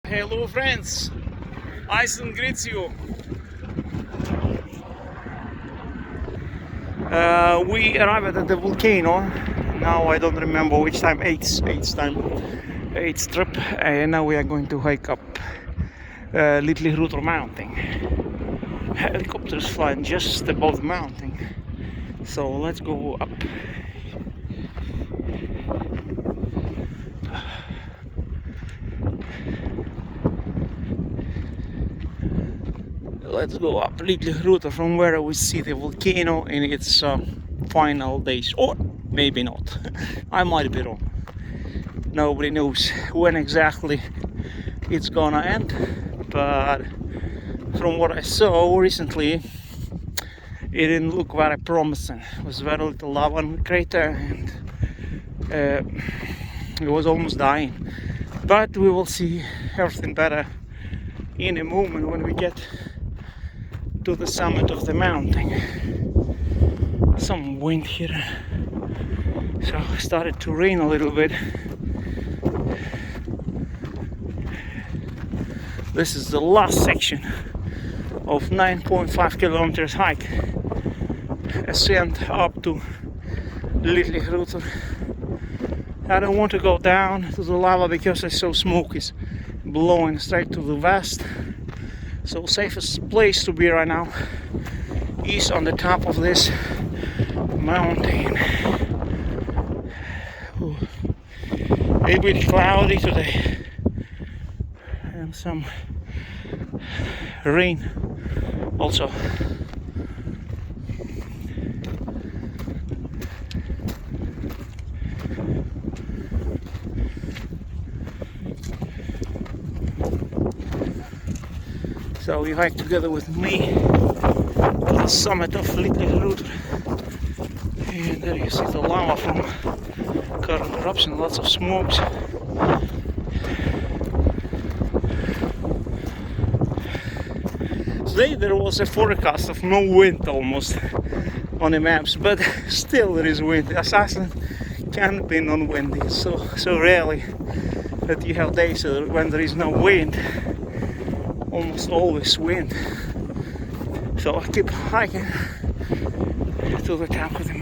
Hello friends, Iceland greets you. We arrived at the volcano. Now I don't remember which time, eighth trip, and now we are going to hike up Litlihrutur Mountain. Helicopters flying just above the mountain, so let's go up. Let's go up Litlihrutur from where we see the volcano in its final days, or maybe not. I might be wrong. Nobody knows when exactly it's gonna end, but from what I saw recently, it didn't look very promising. It was very little lava in the crater, and it was almost dying. But we will see everything better in a moment when we get to the summit of the mountain. Some wind here, so it started to rain a little bit. This is the last section of 9.5 kilometers hike, ascent up to Litlihrutur. I don't want to go down to the lava because I saw smoke is blowing straight to the west. So safest place to be right now is on the top of this mountain. Ooh. A bit cloudy today and some rain also. So you hike together with me to the summit of Litlihrutur, and there you see the lava from current eruption, lots of smokes. Today there was a forecast of no wind almost on the maps, but still there is wind. Iceland can be non-windy, so rarely that you have days when there is no wind. Almost always wind. So I keep hiking to the top of the